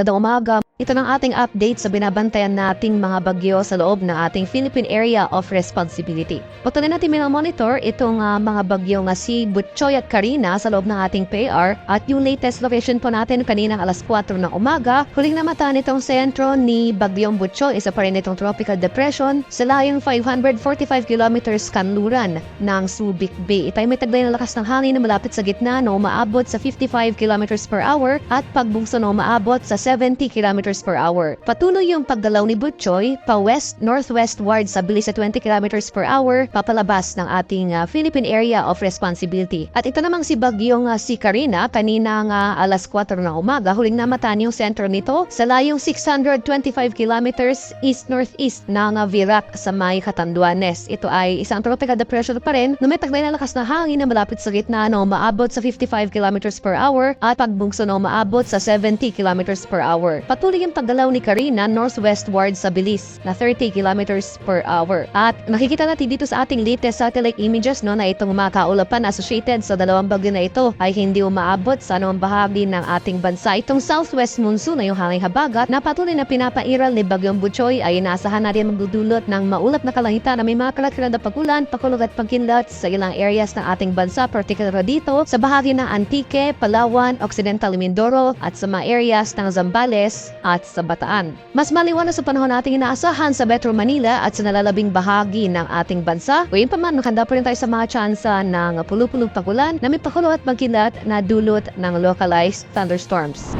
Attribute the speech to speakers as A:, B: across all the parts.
A: Magandang umaga. Ito ng ating update sa binabantayan nating mga bagyo sa loob ng ating Philippine Area of Responsibility. Patuloy natin minamonitor itong mga bagyo nga si Butchoy at Karina sa loob ng ating PAR at yung latest location po natin kaninang alas 4 ng umaga. Huling namataan itong sentro ni Bagyong Butchoy, isa pa rin itong tropical depression sa layong 545 kilometers kanluran ng Subic Bay. Ito ay may taglay na lakas ng hangin na malapit sa gitna na umaabot sa 55 kilometers per hour at pagbugso na umaabot sa 70 kilometers per hour. Patuloy yung pagdalaw ni Butchoy pa west-northwestward sa bilis sa 20 kilometers per hour papalabas ng ating Philippine Area of Responsibility. At ito namang si Bagyong si Karina, kanina nga alas 4 ng umaga, huling namataan yung sentro nito sa layong 625 kilometers east-northeast ng Virac sa may Catanduanes. Ito ay isang tropical depression pa rin na may taglay na lakas na hangin na malapit sa gitna na umaabot sa 55 kilometers per hour at pagbugso na umaabot sa 70 kilometers per hour. Patuloy yung paggalaw ni Karina northwestward sa bilis na 30 kilometers per hour. At nakikita natin dito sa ating latest satellite images na itong mga kaulapan associated sa dalawang bagyo na ito ay hindi umaabot sa anumang bahagi ng ating bansa. Itong southwest monsoon na yung hanging habagat na patuloy na pinapairal ni Bagyong Butchoy ay inaasahan natin magdudulot ng maulap na kalangitan na may mga kalat-kalat na pagulan, pakulog at pagkinlat sa ilang areas ng ating bansa, particular dito sa bahagi ng Antique, Palawan, Occidental Mindoro at sa mga areas ng Zambales at sa Bataan. Mas maliwanag sa panahon nating inaasahan sa Metro Manila at sa nalalabing bahagi ng ating bansa. Gayun pa man, nakanda pa rin tayo sa mga tsansa ng pulupulong pagulan na may pakulo at pagkilat na dulot ng localized thunderstorms.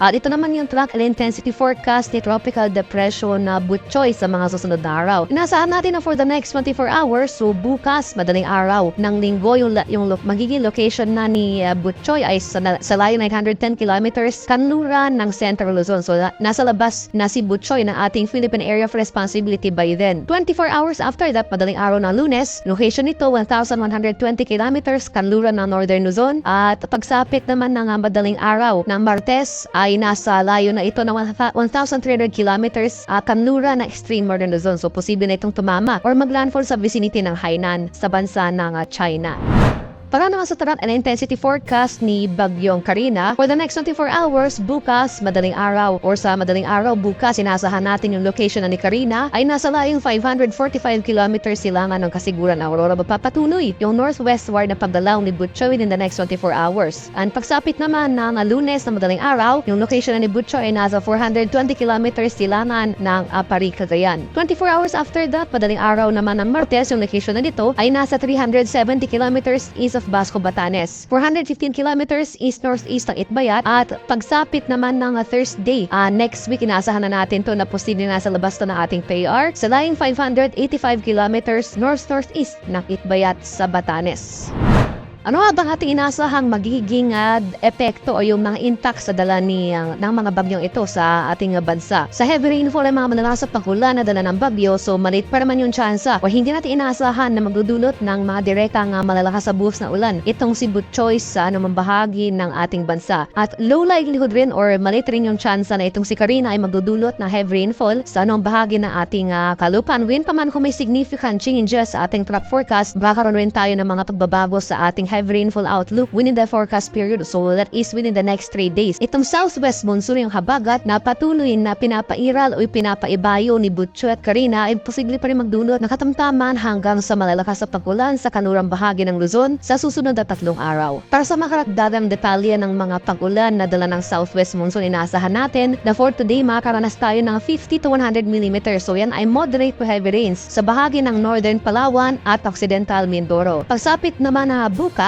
A: At ito naman yung track and intensity forecast ni Tropical Depression na Butchoy sa mga susunod na araw. Inaasahan natin na for the next 24 hours, so bukas, madaling araw ng linggo, yung magiging location na ni Butchoy ay sa layo 910 kilometers kanluran ng Central Luzon. So nasa labas na si Butchoy ng ating Philippine Area of Responsibility by then. 24 hours after that, madaling araw ng Lunes, location nito 1,120 kilometers kanluran ng Northern Luzon. At pagsapit naman ng madaling araw ng Martes ay nasa layo na ito ng 1,300 kilometers kanluran ng extreme northern Luzon. So posible na itong tumama or maglandfall sa vicinity ng Hainan sa bansa ng China. Para naman sa track and intensity forecast ni Bagyong Karina, for the next 24 hours, bukas, madaling araw, or sa madaling araw, bukas, inasahan natin yung location na ni Karina ay nasa layong 545 kilometers silangan ng kasiguran ng Aurora. Mapapatuloy yung northwestward na pagdalaw ni Butchoy within the next 24 hours. And pagsapit naman ng Lunes na madaling araw, yung location na ni Butchoy ay nasa 420 kilometers silangan ng Apari, Cagayan. 24 hours after that, madaling araw naman ng Martes, yung location na dito ay nasa 370 kilometers east of Basco, Batanes, 415 kilometers east-northeast ng Itbayat. At pagsapit naman ng Thursday, next week, inaasahan na natin to na posible nasa labas to ng ating PAR sa laying 585 kilometers north-northeast ng Itbayat sa Batanes. Ano nga bang ating inaasahang magiging epekto o yung mga impact sa dala ng mga bagyong ito sa ating bansa? Sa heavy rainfall ay mga manalasap ng ulan na dala ng bagyo, so maliit pa naman yung tsansa o hindi natin inaasahan na magdudulot ng mga direkang malalakas sa buhos na ulan itong si Butchoy sa anumang bahagi ng ating bansa. At low likelihood rin or maliit rin yung tsansa na itong si Karina ay magdudulot ng heavy rainfall sa anumang bahagi ng ating kalupan. Win pa man kung may significant changes sa ating track forecast, bakaroon rin tayo ng mga pagbabago sa ating heavy rainfall outlook within the forecast period, so that is within the next 3 days. Itong southwest monsoon yung habagat na patuloy na pinapairal o pinapaibayo ni Butchoy at Karina ay posible pa rin magdulot ng katamtaman hanggang sa malalakas na pagulan sa kanlurang bahagi ng Luzon sa susunod na 3 araw. Para sa makaragdagang detalye ng mga pagulan na dala ng southwest monsoon, inaasahan natin na for today makakaranas tayo ng 50 to 100 mm. So yan ay moderate to heavy rains sa bahagi ng northern Palawan at occidental Mindoro. Pagsapit naman na bukas,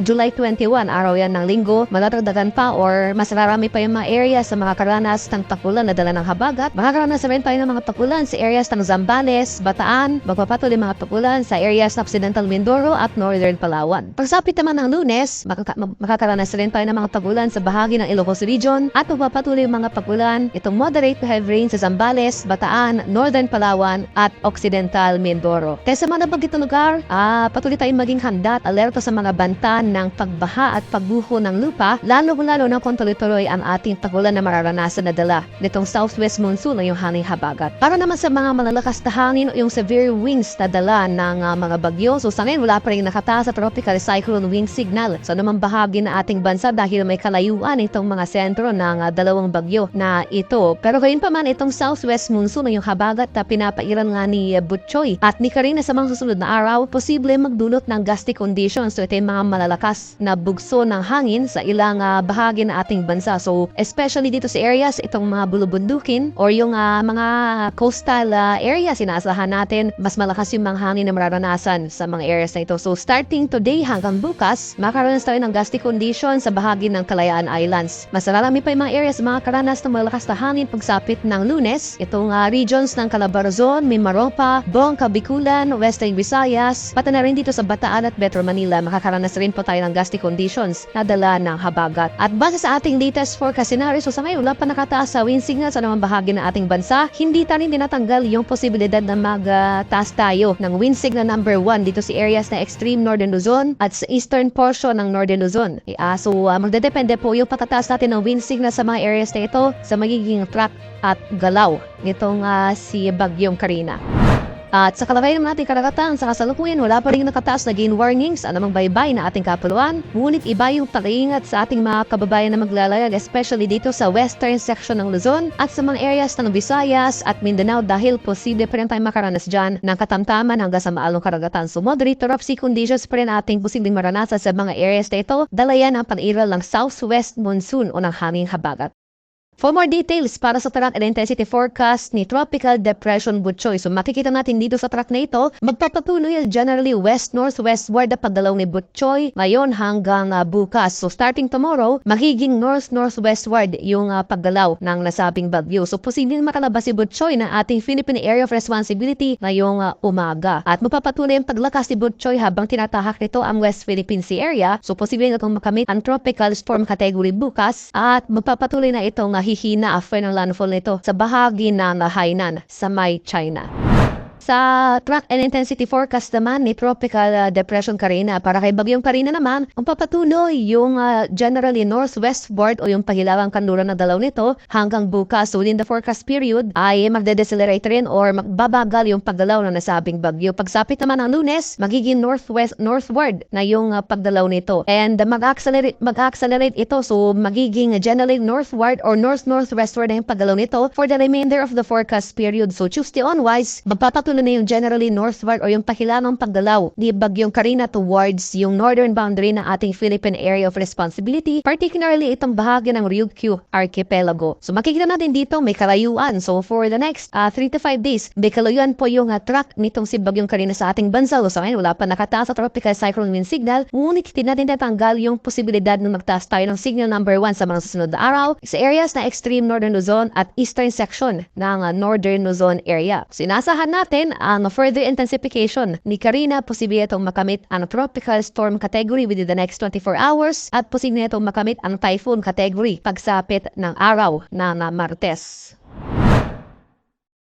A: July 21, araw yan ng linggo, matatagdagan pa or mas marami pa yung mga area sa mga karanas ng pagulan na dala ng habagat. Makakaranas rin tayo ng mga pagulan sa areas ng Zambales, Bataan, magpapatuloy mga pagulan sa areas ng Occidental Mindoro at Northern Palawan. Pagsapit naman ng Lunes, makakaranas rin tayo ng mga pagulan sa bahagi ng Ilocos Region at magpapatuloy mga pagulan itong moderate to heavy rain sa Zambales, Bataan, Northern Palawan at Occidental Mindoro. Kaya sa mga nabanggit na lugar, patuloy tayong maging handa at alerto sa mga banta ng pagbaha at pagbuho ng lupa, lalo na kung tuloy-tuloy ang ating pagulan na mararanasan na dala nitong southwest monsoon o yung hanging habagat. Para naman sa mga malalakas na hangin o yung severe winds na dala ng mga bagyo, so sa ngayon wala pa rin nakataas sa tropical cyclone wind signal sa namang bahagi na ating bansa dahil may kalayuan itong mga sentro ng dalawang bagyo na ito. Pero gayon pa man, itong southwest monsoon o yung habagat na pinapairan nga ni Butchoy at ni Karina sa mga susunod na araw, posible magdulot ng gusty conditions. So ito yung mga malalakas na bugso ng hangin sa ilang bahagi na ating bansa. So especially dito sa areas, itong mga bulubundukin or yung mga coastal areas, sinaasahan natin mas malakas yung mga hangin na mararanasan sa mga areas na ito. So starting today hanggang bukas, makaranas tayo ng gusty conditions sa bahagi ng Kalayaan Islands. Mas marami pa yung mga areas makakaranas ng malakas na hangin pagsapit ng Lunes. Itong regions ng Calabarzon, Mimaropa, Bongka, Biculan, Western Visayas, pati na rin dito sa Bataan at Metro Manila, makakaranas rin po tayo ng gusty conditions na dala ng habagat. At base sa ating latest forecast scenario, so sa ngayon wala pa nakataas sa wind signal sa namang bahagi ng ating bansa, hindi ta rin tinatanggal yung posibilidad na magtaas tayo ng wind signal number 1 dito sa areas na extreme northern Luzon at sa eastern portion ng northern Luzon. So magdedepende po yung patataas natin ng wind signal sa mga areas na ito sa magiging track at galaw nitong si Bagyong Karina. At sa kalagayan natin karagatan, sa kasalukuyan wala pa rin nakataas na gain warnings anumang baybay na ating kapuluan, ngunit iba yung pag-iingat sa ating mga kababayan na maglalayag, especially dito sa western section ng Luzon at sa mga areas ng Visayas at Mindanao dahil posible pa rin tayong makaranas dyan ng katamtaman hanggang sa maalong karagatan. So moderate to rough sea conditions pa rin ating posibleng maranasan sa mga areas na ito, dalayan ang paniral ng southwest monsoon o ng hanging habagat. For more details para sa track and intensity forecast ni Tropical Depression Butchoy, so makikita natin dito sa track na ito, magpapatuloy generally west-northwestward na pagdalaw ni Butchoy ngayon hanggang bukas. So starting tomorrow, magiging north-northwestward yung paggalaw ng nasabing bagyo. So posibleng makalabas si Butchoy na ating Philippine Area of Responsibility ngayong umaga. At magpapatuloy ang paglakas ni Butchoy habang tinatahak nito ang West Philippine Sea area. So posibleng itong makamit ang tropical storm category bukas at magpapatuloy na itong hihina after ng landfall nito sa bahagi ng Hainan sa may China. Sa track and intensity forecast naman ni Tropical Depression Karina, para kay Bagyong Karina naman, ang papatuloy yung generally northwestward o yung pahilawang kanluran na dalaw nito hanggang bukas. So within the forecast period ay magde-decelerate rin or magbabagal yung pagdalaw ng nasabing bagyo. Pagsapit naman ng Lunes, magiging northward na yung pagdalaw nito. And mag-accelerate ito, so magiging generally northward or northwestward na yung pagdalaw nito for the remainder of the forecast period. So Tuesday onwards, magpapatuloy na yung generally northward o yung pakilamang pagdalaw ni Bagyong Karina towards yung northern boundary ng ating Philippine Area of Responsibility, particularly itong bahagi ng Ryukyu Archipelago. So makikita natin dito may kalayuan. So for the next 3 to 5 days, may kalayuan po yung track nitong si Bagyong Karina sa ating bansa. So ngayon wala pa nakataas sa tropical cyclone wind signal, ngunit hindi natin natanggal yung posibilidad na magtaas tayo ng signal number 1 sa mga susunod na araw sa areas na extreme northern Luzon at eastern section ng northern Luzon area. So inasahan natin ang further intensification ni Karina, posible itong makamit ang tropical storm category within the next 24 hours at posible itong makamit ang typhoon category pagsapit ng araw ng Martes.